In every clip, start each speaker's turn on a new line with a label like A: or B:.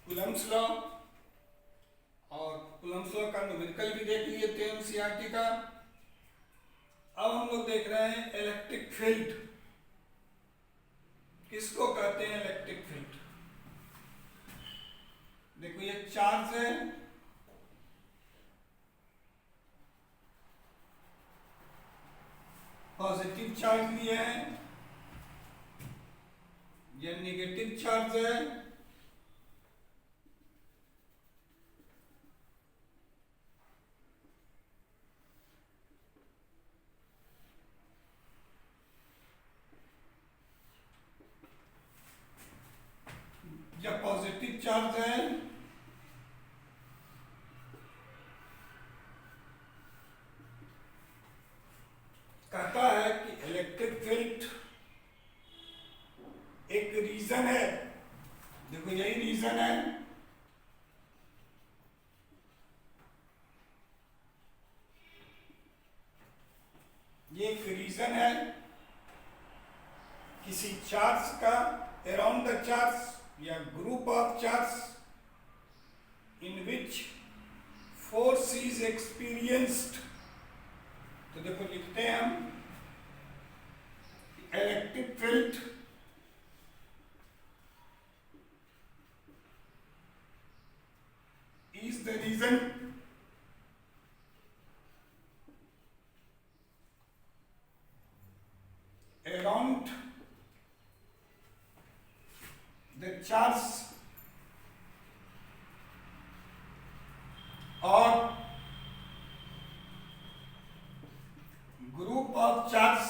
A: Coulomb's law, और Coulomb's law का numerical भी देख लिए थे एनसीईआरटी का। अब हम लोग देख रहे हैं इलेक्ट्रिक फील्ड। किसको कहते हैं इलेक्ट्रिक फील्ड? देखो ये चार्ज है, पॉजिटिव चार्ज लिए है, ये नेगेटिव चार्ज है, या पॉजिटिव चार्ज है, कहता है कि इलेक्ट्रिक फील्ड एक रीजन है। देखो यही रीजन है, ये एक रीजन है किसी चार्ज का, अराउंड द चार्ज या group of charge in which force is experienced. तो देखो लिखते हैं हम, electric field is the reason around the charge or group of charge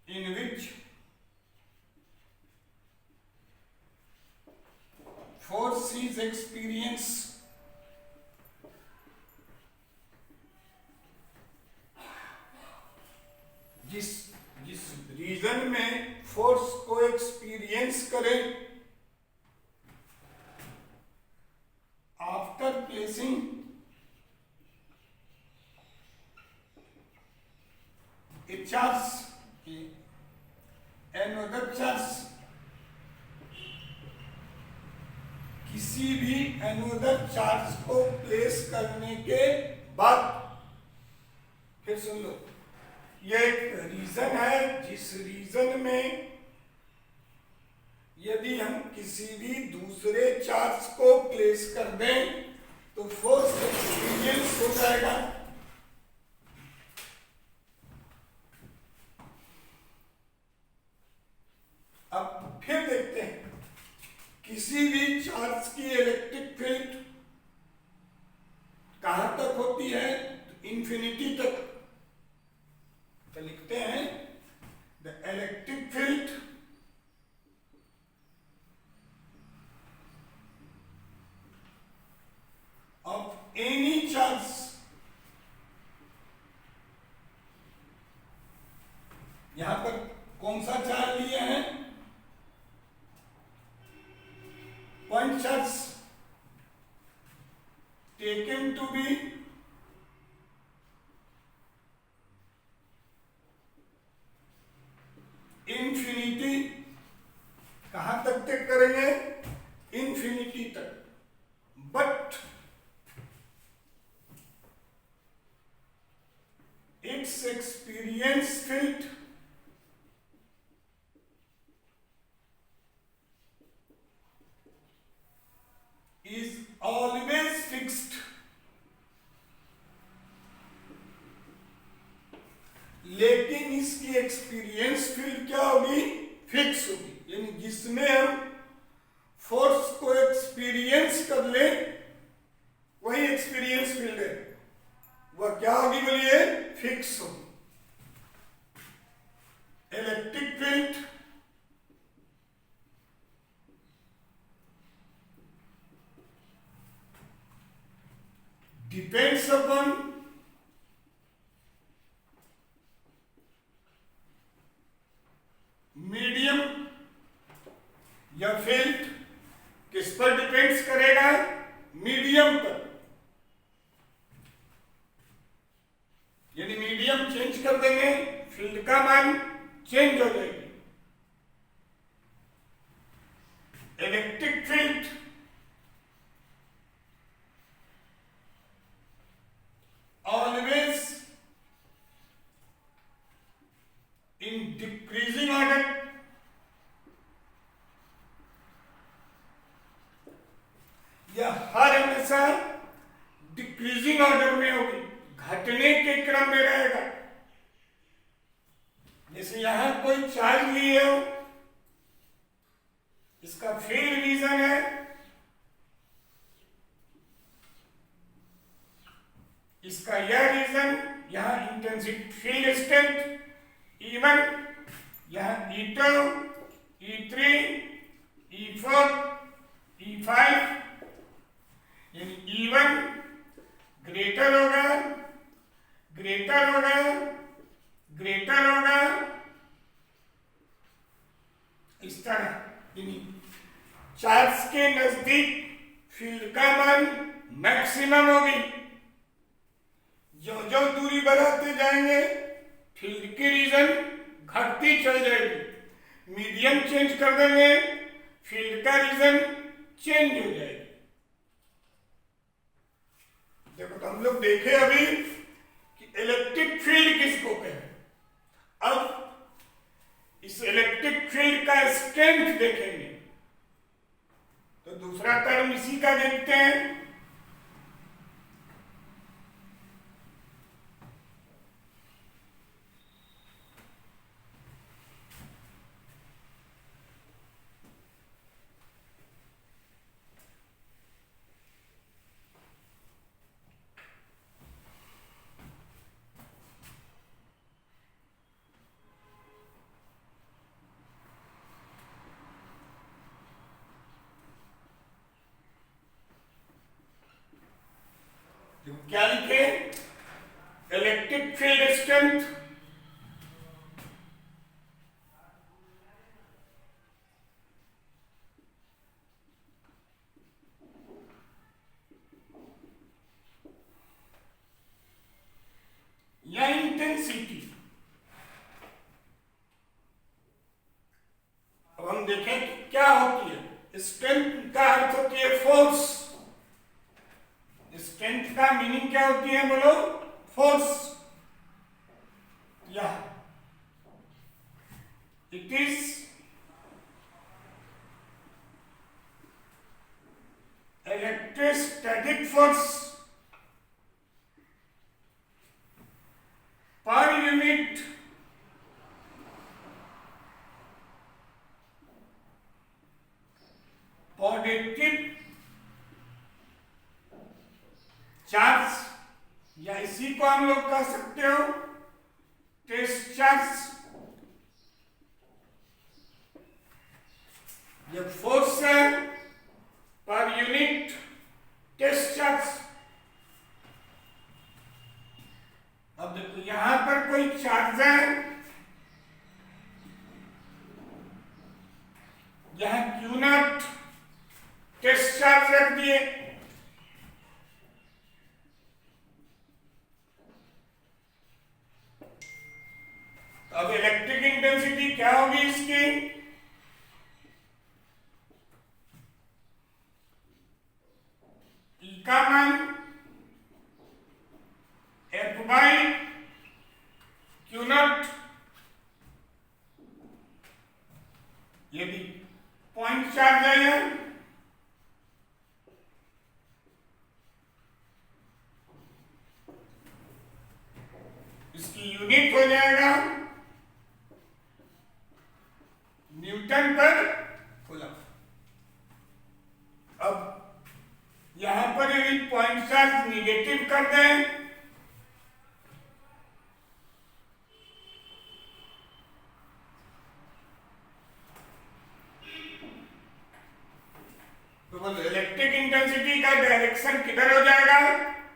A: in which force is experienced। जिस जिस रीजन में फोर्स को एक्सपीरियंस करें आफ्टर प्लेसिंग ए चार्ज एनोदर चार्ज, किसी भी एनोदर चार्ज को प्लेस करने के बाद, फिर सुन लो, यह एक रीजन है जिस रीजन में यदि हम किसी भी दूसरे चार्ज को प्लेस कर दें तो फोर्स एक्सपीरियंस हो जाएगा। अब फिर देखते हैं किसी भी चार्ज की इलेक्ट्रिक फील्ड कहां तक होती है, तो इंफिनिटी तक। तो लिखते हैं the electric field of any charge यहां पर कौन सा चार्ज लिए हैं? Point charge taken to be infinity। कहां तक टेक करेंगे? इंफिनिटी तक। But it's experience field is always fixed। लेकिन इसकी एक्सपीरियंस फील्ड क्या होगी? फिक्स होगी। यानी जिसमें हम फोर्स को एक्सपीरियंस कर ले वही एक्सपीरियंस फील्ड है, वह क्या होगी बोलिए? फिक्स होगी। Electric field depends upon medium या फील्ड। किस पर डिपेंड्स करेगा? मीडियम पर। यानी मीडियम चेंज कर देंगे, फील्ड का मान चेंज हो जाएगी। Electric field always in decreasing order, या हर हमेशा डिक्रीजिंग ऑर्डर में होगी, घटने के क्रम में रहेगा। जैसे यहां कोई चार्ज लिए हो, इसका फील्ड रीजन है, इसका यह रीजन, यहां इंटेंसिटी फील्ड स्ट्रेंथ E1, यहां E2, E3, E4, E5, यानी E1 ग्रेटर होगा, ग्रेटर होगा, ग्रेटर होगा, इस तरह। यानी चार्ज के नजदीक फील्ड का मान मैक्सिमम होगी। जो जो दूरी बढ़ाते जाएंगे फील्ड की रीजन घटती चल जाएगी। मीडियम चेंज कर देंगे फील्ड का रीजन चेंज हो जाएगी। देखो तो हम लोग देखे अभी कि इलेक्ट्रिक फील्ड किसको कहें। अब इस इलेक्ट्रिक फील्ड का स्ट्रेंथ देखेंगे तो दूसरा टर्म इसी का देखते हैं। क्या लिखे? इलेक्ट्रिक फील्ड स्ट्रेंथ या इंटेंसिटी। अब हम देखें कि क्या होती है। स्ट्रेंथ का अर्थ होती है फोर्स। स्ट्रेंथ का मीनिंग क्या होती है बोलो? फोर्स। या it is electrostatic force per unit positive charge, या इसी को हम लोग कह सकते हो टेस्ट चार्ज। जब फोर्स है पर यूनिट टेस्ट चार्ज। अब देखो यहां पर कोई चार्ज है, यहां Q0 टेस्ट चार्ज रख दिए। अब इलेक्ट्रिक इंटेंसिटी क्या होगी इसकी? E का मान F बाई Q0। यदि पॉइंट चार्ज है इसकी यूनिट हो जाएगा न्यूटन पर कूलम। अब यहां पर यदि पॉइंट चार्ज निगेटिव कर दें तो इलेक्ट्रिक इंटेंसिटी का डायरेक्शन किधर हो जाएगा?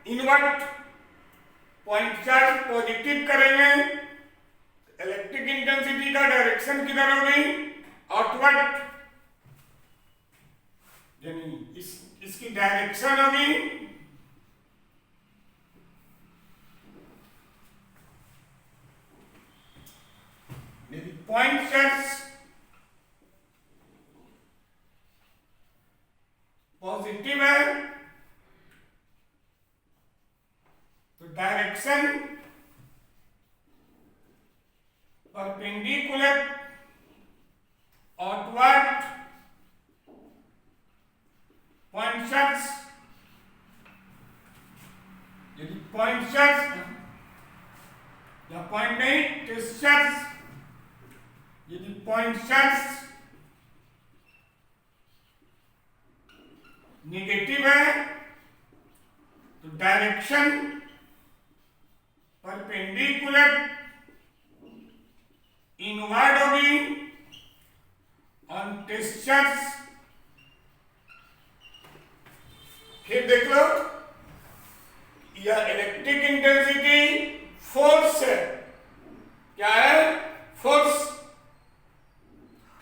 A: इनवर्ट। पॉइंट चार्ज पॉजिटिव करेंगे, इलेक्ट्रिक इंटेंसिटी का डायरेक्शन किधर होगी? आउटवर्ड। यानी इसकी डायरेक्शन होगी point charge point charge negative है तो डायरेक्शन परपेंडिकुलर इनवर्ड होगी ऑन टेस्ट चार्ज। फिर देख लो यह इलेक्ट्रिक इंटेंसिटी फोर्स है। क्या है? फोर्स।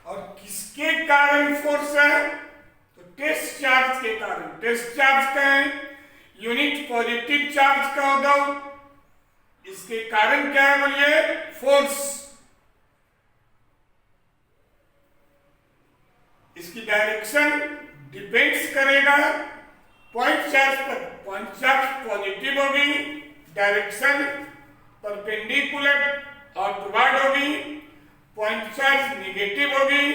A: और किसके कारण फोर्स है? तो टेस्ट चार्ज के कारण। टेस्ट चार्ज का है यूनिट पॉजिटिव चार्ज का होगा, इसके कारण क्या है बोलिए? फोर्स। इसकी डायरेक्शन डिपेंड्स करेगा पॉइंट चार्ज पर। पॉइंट चार्ज पॉजिटिव होगी, डायरेक्शन परपेंडिकुलर आउटवर्ड होगी। पॉइंट चार्ज नेगेटिव होगी,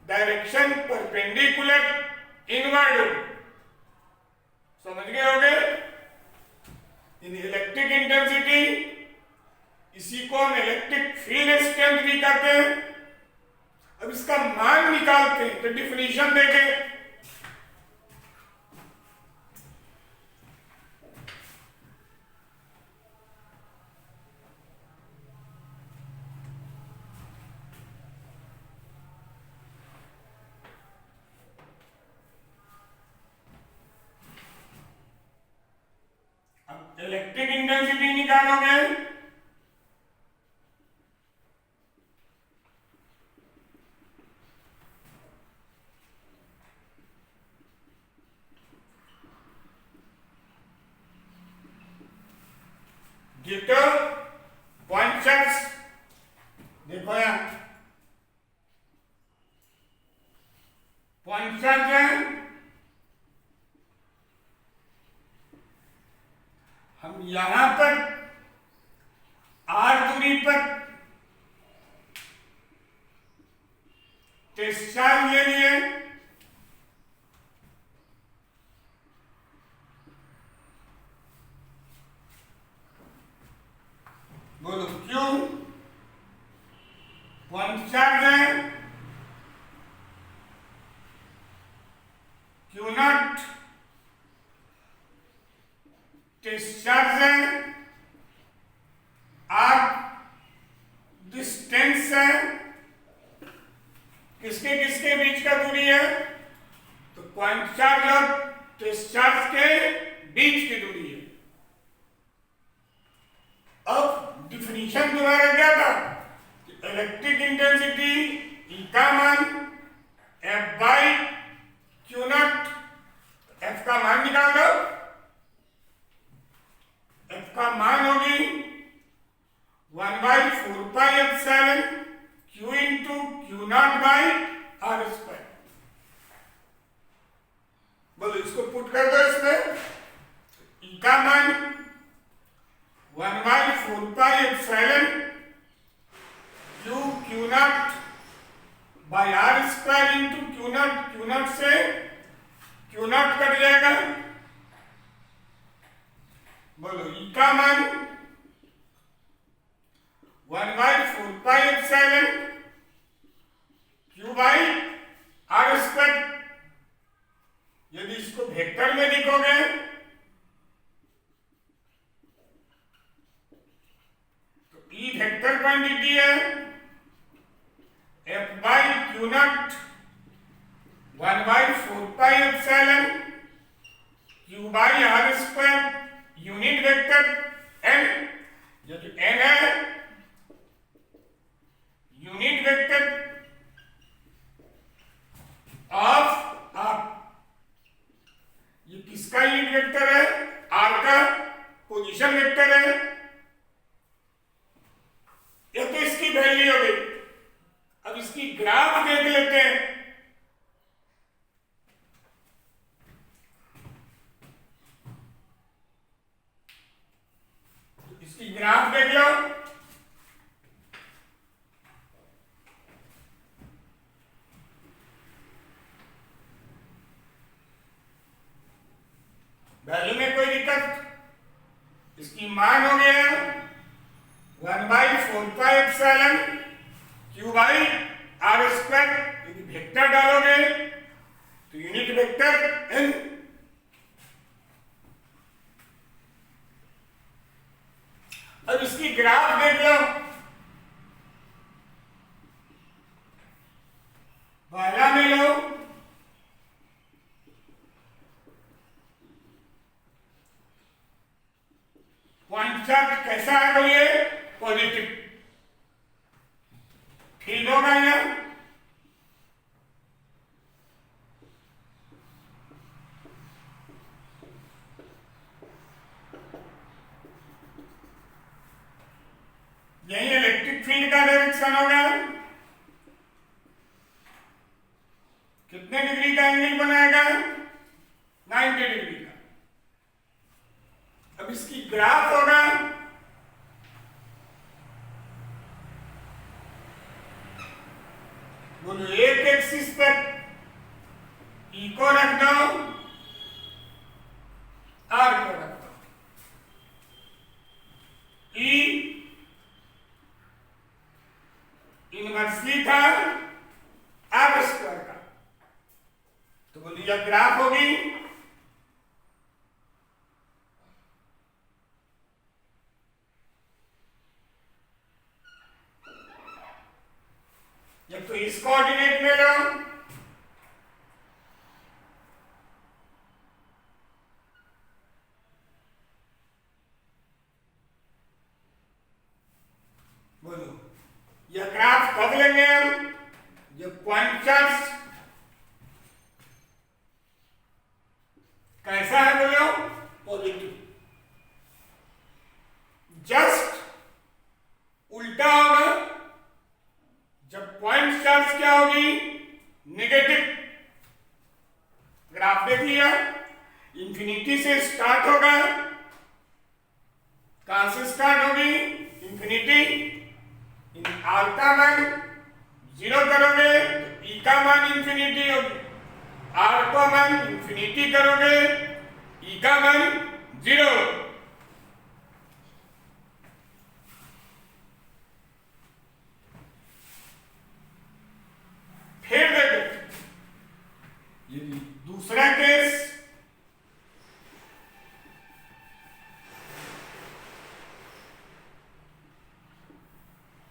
A: डायरेक्शन परपेंडिकुलर इनवर्ड होगी। समझ गए होगे? इन इलेक्ट्रिक इंटेंसिटी, इसी को हम इलेक्ट्रिक फील्ड स्ट्रेंथ भी कहते हैं। अब इसका मान निकालते हैं तो डिफिनीशन देखें। इलेक्ट्रिक इंटेंसिटी निकालोगे गिफ्ट पॉइंट चार्ज। देखो यहां पॉइंट चार्ज है, हम यहां पर आर दूरी पर टेस्ट चार्ज ले लिए। बोलो क्यों? पॉइंट चार्ज है, क्यू नॉट टेस्ट चार्ज है, आर डिस्टेंस है। किसके किसके बीच का दूरी है? तो पॉइंट चार्ज और टेस्ट चार्ज के बीच की दूरी है। अब डिफिनीशन दोबारा क्या था? इलेक्ट्रिक इंटेंसिटी ई का मान F by Q nought. F का मान निकाल दो। एफ का मान होगी 1/4πε Q into Q nought by R square. बोलो इसको पुट कर दो इसमें। ई का मान 1/4πε Q nought by R square into Q nought. Q nought से क्यू नॉट कट जाएगा। बोलो ई का मान 1/4πε क्यू बाई आर स्क्वायर। यदि इसको वेक्टर में लिखोगे तो ई वेक्टर क्वांटिटी है F by Q nought 1/4πε Q by R square unit vector N. जो एन है यूनिट वेक्टर ऑफ आर। ये किसका यूनिट वेक्टर है? आर का पोजीशन वेक्टर है। ये तो इसकी वैल्यू हो गई। अब इसकी ग्राफ देख लेते हैं। इसकी ग्राफ देख लो। वैल्यू में कोई दिक्कत? इसकी मान हो गया 1/4πε क्यू बाई वेक्टर डालोगे तो यूनिट वेक्टर n। अब इसकी ग्राफ देख लो। पहला में लो पॉइंट चार्ज कैसा है बोलिए, पॉजिटिव। ठीक होगा यहाँ, यही इलेक्ट्रिक फील्ड का डायरेक्शन होगा। कितने डिग्री का एंगल बनाएगा, 90 डिग्री का। अब इसकी ग्राफ होगा, बोलो एक एक्सिस पर ई को रख दो, आर को रख दो। ई इनवर्सली था आर स्क्वायर का, तो बोलिए यह ग्राफ होगी। जब तो इस कोऑर्डिनेट में लो, बोलो यह ग्राफ कब लेंगे हम, जब पॉइंट चार्ज कैसा है बोलो, पॉजिटिव। जस्ट उल्टा होगा, जब पॉइंट चार्ज क्या होगी, नेगेटिव। ग्राफ देख लिया, इंफिनिटी से स्टार्ट होगा। कहां से स्टार्ट होगी, इंफिनिटी। इन आर का मान 0 करोगे तो ई का मान इंफिनिटी होगी, आर का मान इंफिनिटी करोगे ई का मान 0। फिर देखो ये दूसरा केस,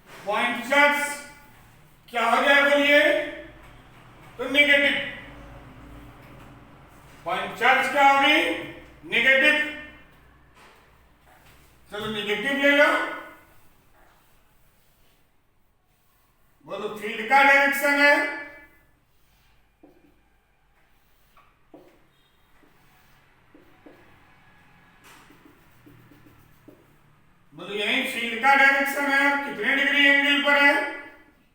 A: पॉइंट चार्ज क्या हो जाए बोलिए, तो नेगेटिव। पॉइंट चार्ज क्या होगी, नेगेटिव। चलो नेगेटिव ले लो, बोलो फील्ड का डायरेक्शन है, बोलो यही फील्ड का डायरेक्शन है। कितने डिग्री एंगल पर है,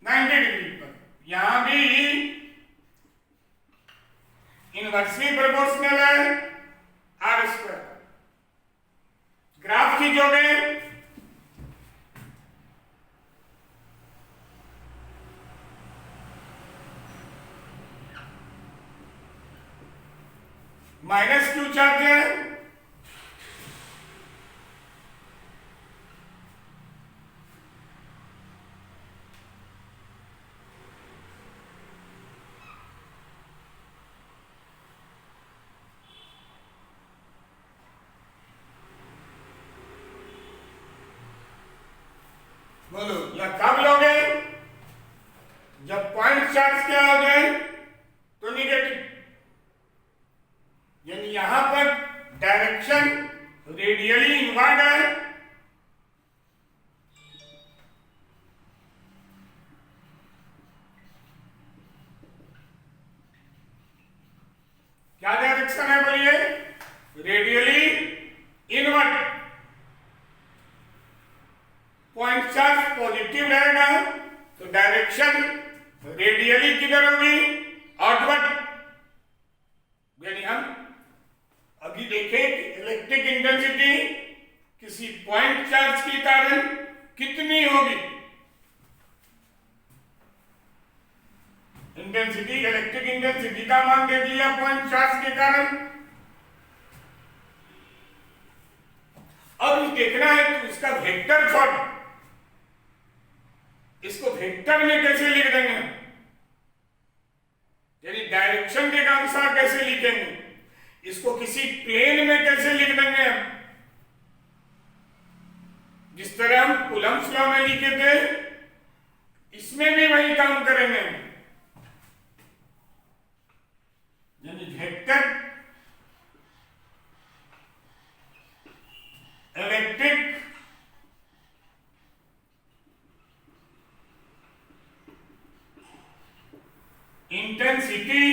A: 90 डिग्री पर। यहां भी इनवर्सली प्रोपोर्शनल है आर स्क्वायर। ग्राफ खींचोगे, माइनस क्यू चार्ज है, बोलो या कब लोगे, जब पॉइंट चार्ज क्या हो जाए, तो निगेटिव। यानी यहां पर डायरेक्शन रेडियली इनवर्ड है, क्या डायरेक्शन है बोलिए, radially inward. Point charge positive रहेगा तो डायरेक्शन रेडियली किधर होगी, आउटवर्ड। यानी हम अभी देखें कि इलेक्ट्रिक इंटेंसिटी किसी पॉइंट चार्ज के कारण कितनी होगी। इंटेंसिटी, इलेक्ट्रिक इंटेंसिटी का मान दे दिया पॉइंट चार्ज के कारण। अब देखना है तो इसका वेक्टर फॉर्म, इसको वेक्टर में कैसे लिख देंगे। डायरेक्शन के अनुसार कैसे लिखेंगे, इसको किसी प्लेन में कैसे लिख देंगे हम, जिस तरह हम कूलम्ब्स लॉ में लिखे थे, इसमें भी वही काम करेंगे। यानी वेक्टर इलेक्ट्रिक इंटेंसिटी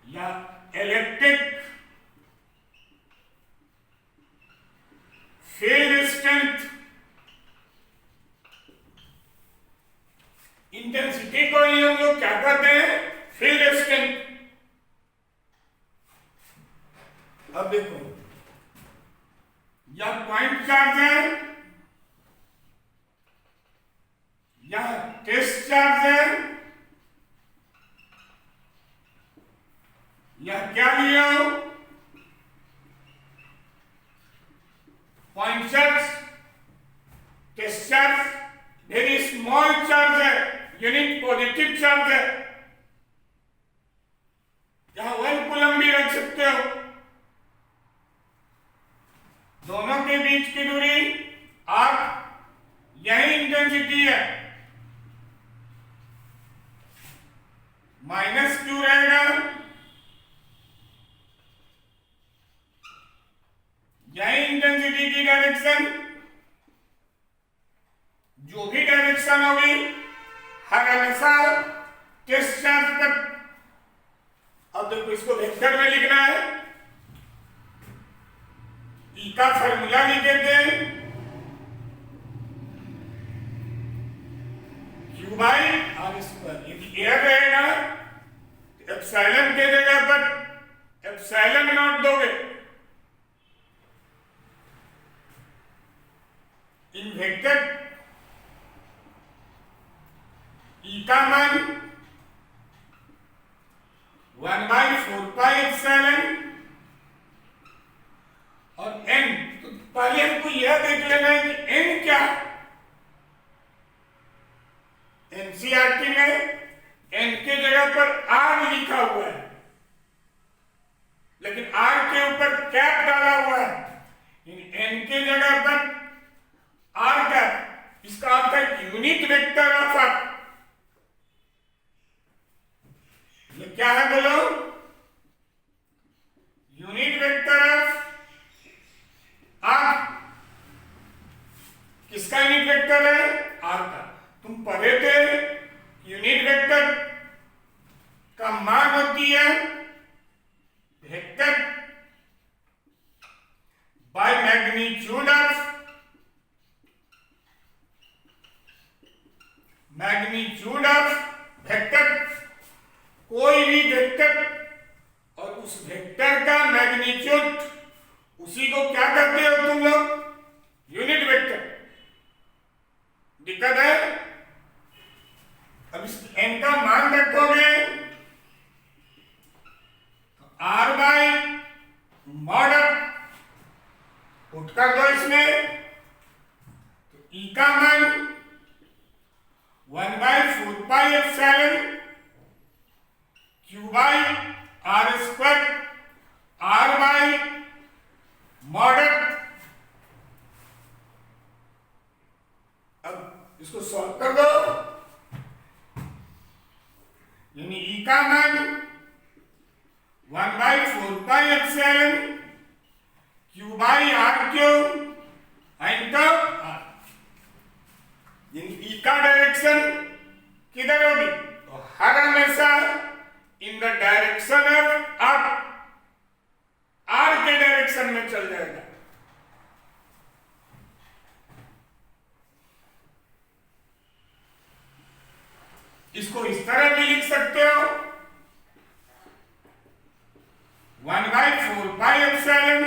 A: या इलेक्ट्रिक फील्ड स्ट्रेंथ, इंटेंसिटी को ही हम लोग क्या कहते हैं, फील्ड स्ट्रेंथ। अब देखो, या पॉइंट चार्ज है या टेस्ट चार्ज है या क्या लिया हो, point charge, test charge, very small charge है, यूनिट पॉजिटिव चार्ज है, यहां 1 कूलम भी रख सकते हो। दोनों के बीच की दूरी r, यही इंटेंसिटी है, -q रहेगा, यही इंटेंसिटी की डायरेक्शन, जो भी डायरेक्शन होगी हर हमेशा टेस्ट चार्ज पर। अब देखो, इसको वेक्टर में लिखना है, ई का फॉर्मूला लिख देते हैं, क्यू बाई आर स्क्वायर। यदि एयर रहेगा तो एप्सिलॉन के जगह पर एप्सिलॉन नॉट दोगे। इन वेक्टर ई का मान 1/4 पाई एप्सिलॉन और n, तो पहले हमको यह देख लेना है कि n क्या है। एनसीईआरटी में n के जगह पर r लिखा हुआ है, लेकिन r के ऊपर कैप डाला हुआ है, n के जगह पर r कैप, इसका अर्थ है यूनिट वेक्टर ऑफ r। ये क्या है बोलो, यूनिट वेक्टर ऑफ r। किसका यूनिट वेक्टर है, r का। तुम पढ़े थे यूनिट वेक्टर का मान होती है vector by magnitude of vector. कोई भी वेक्टर और उस वेक्टर का मैग्नीट्यूड, उसी को क्या कहते हो तुम लोग, यूनिट वेक्टर। दिक्कत है। अब इस n का मान रखोगे तो r बाई मॉड पुट कर दो इसमें, तो e का मान 1/4 pi epsilon q by r square, r by mod. अब इसको सॉल्व कर दो, यानी ई का मान 1/4 pi epsilon q by r cube into r। यानी ई का डायरेक्शन किधर होगी, तो हर हमेशा in the direction of up, r के डायरेक्शन में चल जाएगा। इसको इस तरह भी लिख सकते हो, 1/4 पाई एप्सिलॉन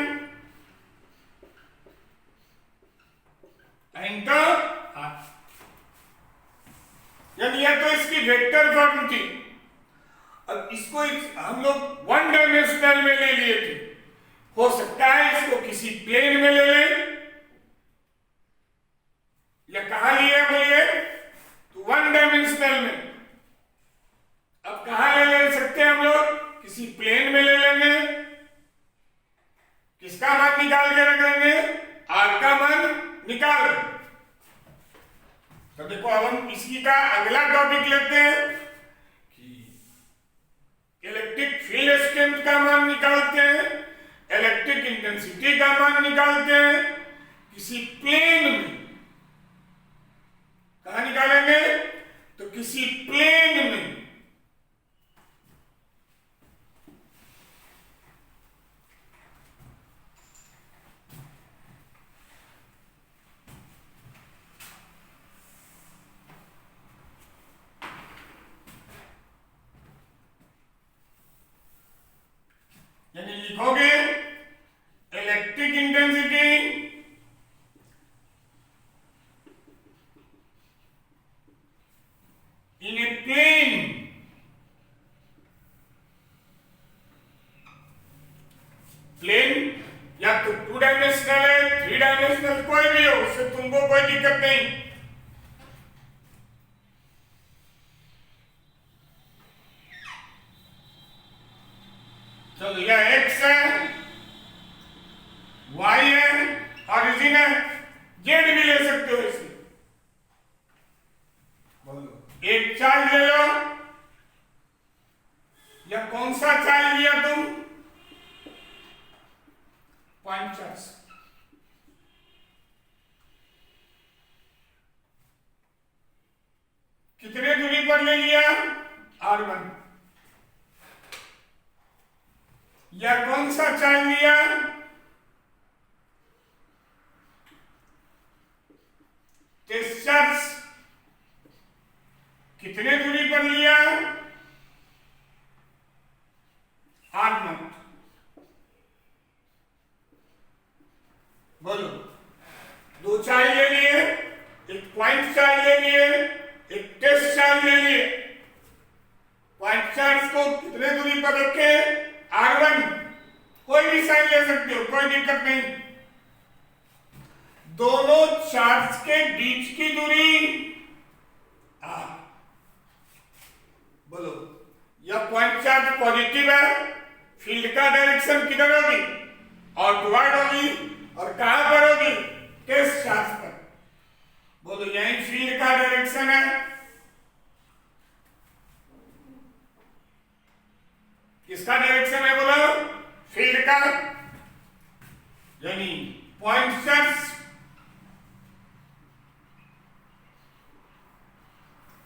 A: इंटू r। यानी यह तो इसकी वेक्टर फॉर्म थी। अब इसको हम लोग 1 डायमेंशनल में ले लिए थे, हो सकता है इसको किसी प्लेन में ले लें, या कहां लिए बोलिए, तो 1 डायमेंशनल में। अब कहां ले ले किसी प्लेन में ले लेंगे, किसका मान निकाल के रख लेंगे, आर का मान निकाल। तो देखो अब हम इसी का अगला टॉपिक लेते हैं कि इलेक्ट्रिक फील्ड स्ट्रेंथ का मान निकालते हैं, इलेक्ट्रिक इंटेंसिटी का मान निकालते हैं किसी प्लेन में। कहां निकालेंगे, तो किसी प्लेन में। यानी लिखोगे electric intensity in a plane, plane या तो 2 डायमेंशनल है, 3 डायमेंशनल, कोई भी हो, उससे तुमको कोई दिक्कत नहीं। चलो यह एक्स है, वाई है, ऑरिजिन है, जेड भी ले सकते हो इसे। बोलो एक चार्ज ले लो, या कौन सा चार्ज लिया तुम, पॉइंट चार्ज। कितने दूरी पर ले लिया, R1। या कौन सा चार्ज लिया, टेस्ट चार्ज। कितने दूरी पर लिया, R0। बोलो 2 चार्ज ले लिए, एक पॉइंट चार्ज ले लिए, एक टेस्ट चार्ज ले लिए। पॉइंट चार्ज को कितने दूरी पर रखे, R1। कोई भी साइन ले सकते हो, कोई दिक्कत नहीं। दोनों चार्ज के बीच की दूरी R। बोलो यह पॉइंट चार्ज पॉजिटिव है, फील्ड का डायरेक्शन किधर होगी, आउटवर्ड होगी, और कहां पर होगी, टेस्ट चार्ज पर। बोलो यही फील्ड का डायरेक्शन है। किसका डायरेक्शन है, बोलो फील्ड का, यानी पॉइंट चार्ज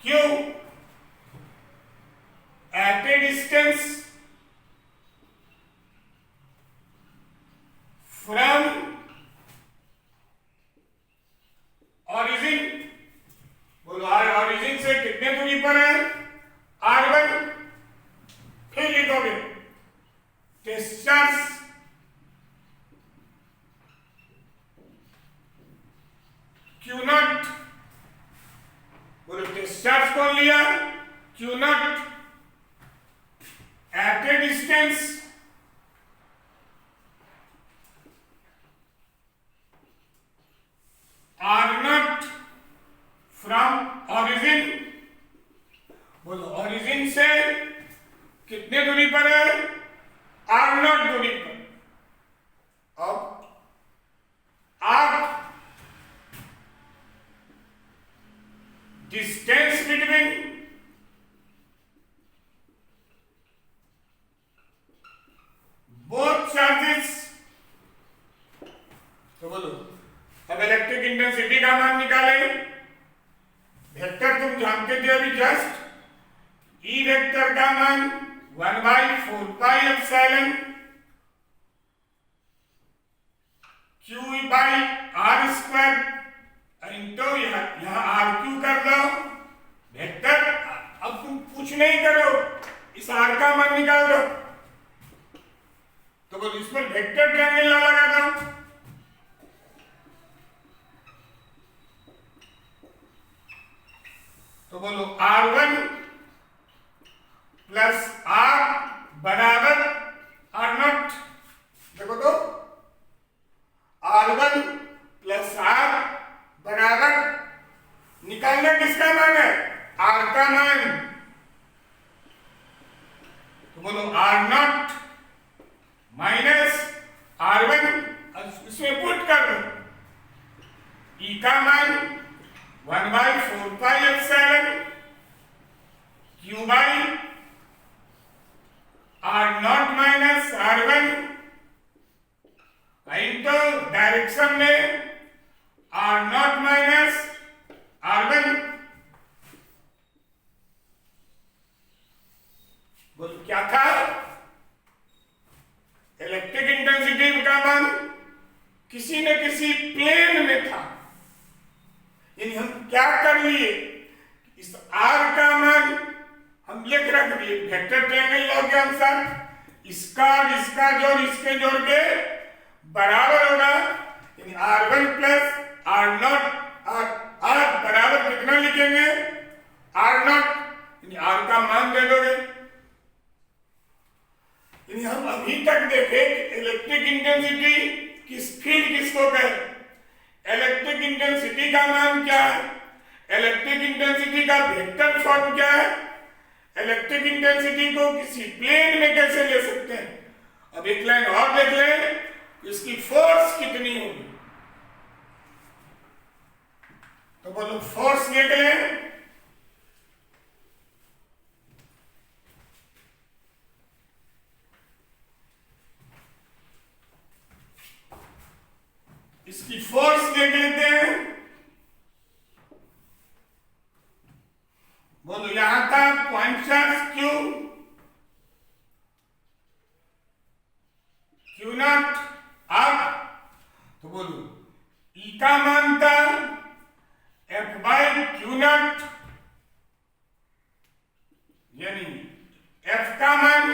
A: क्यों, at a distance from origin. बोलो ऑरिजिन से कितने दूरी पर है, R1। फिर लिखोगे टेस्ट चार्ज Q0। बोलो टेस्ट चार्ज कौन लिया, Q0 at a distance R0 from origin. बोलो ऑरिजिन से कितने दूरी पर है, R0 दूरी पर। अब आप डिस्टेंस बिटवीन बोथ चार्जेस। तो बोलो अब इलेक्ट्रिक इंटेंसिटी का मान निकाले। वेक्टर तुम जानते थे अभी जस्ट, ई वेक्टर का मान 1/4πε Q/r² इंटू यहां RQ कर दो वेक्टर। अब तुम कुछ नहीं करो, इस R का मान निकाल दो। तो बोलो इसमें वेक्टर ट्रायंगल लगा दो। तो बोलो R1 प्लस R बराबर R0। देखो तो R1 प्लस R बराबर, निकालना किसका मान है, R का मान। तो बोलो R0 माइनस R1, इसमें पुट कर दो। E का मान 1/4πε Q by R0 minus R1 into direction में R0 माइनस R1। बोलो क्या था? इलेक्ट्रिक इंटेंसिटी का मान किसी न किसी प्लेन में था। यानी हम क्या कर लिए, इस R का मान हम लिख रख दिए वेक्टर ट्रायंगल लॉ के अनुसार, इसका और इसका जोड़ इसके जोड़ के बराबर होगा। यानी R1 प्लस R0 R बराबर कितना लिखेंगे? R0, यानी R का मान दे दोगे। यानी हम अभी तक देखे इलेक्ट्रिक इंटेंसिटी किस फील्ड किसको कहे। इलेक्ट्रिक इंटेंसिटी का मान क्या है, इलेक्ट्रिक इंटेंसिटी का वेक्टर फॉर्म क्या है, इलेक्ट्रिक इंटेंसिटी को किसी प्लेन में कैसे ले सकते हैं। अब एक लाइन और देख लें, इसकी फोर्स कितनी होगी। तो बोलो फोर्स देख लें। इसकी फोर्स देख लेते हैं। बोलो यहां था पॉइंट चार्ज Q नॉट अब, तो बोलो E का मान था F/Q नॉट, यानी F का मान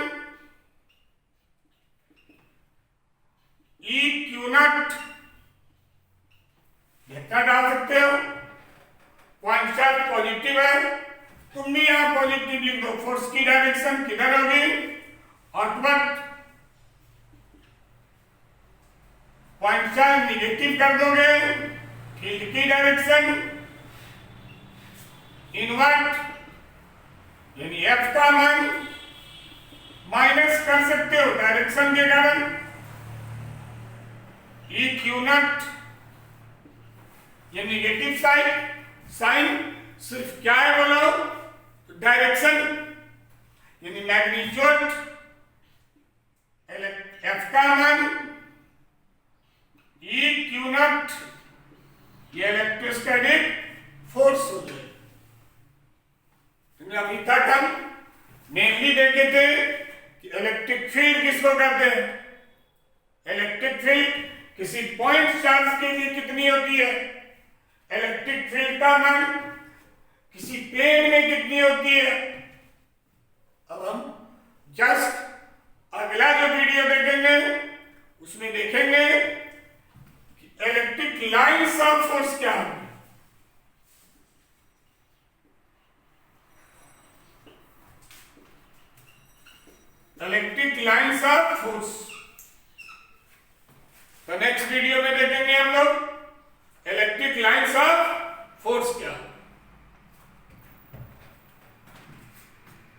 A: EQ नॉट धक्का डाल सकते हो। पॉइंट चार्ज पॉजिटिव है, तुम भी यहां पॉजिटिव लिख दो। फोर्स की डायरेक्शन किधर होगी? आउटवर्ड। पॉइंट चार्ज निगेटिव कर दोगे, फील्ड की डायरेक्शन इनवर्ट, यानी F का मान माइनस कर सकते हो डायरेक्शन के कारण। EQ नॉट ये निगेटिव साइन सिर्फ क्या है बोलो? डायरेक्शन, यानी मैग्नीट्यूड। F का मान EQ नॉट, ये इलेक्ट्रोस्टैटिक फोर्स हो गई। अभी तक हम मेनली देखे थे कि इलेक्ट्रिक फील्ड किसको कहते हैं। इलेक्ट्रिक फील्ड किसी पॉइंट चार्ज के लिए कितनी होती है, इलेक्ट्रिक फील्ड का मान किसी प्लेन में कितनी होती है। अब हम जस्ट अगला जो वीडियो देखेंगे उसमें देखेंगे कि इलेक्ट्रिक लाइंस ऑफ फोर्स क्या है। इलेक्ट्रिक लाइंस ऑफ फोर्स तो नेक्स्ट वीडियो में देखेंगे हम लोग इलेक्ट्रिक लाइंस ऑफ फोर्स क्या है।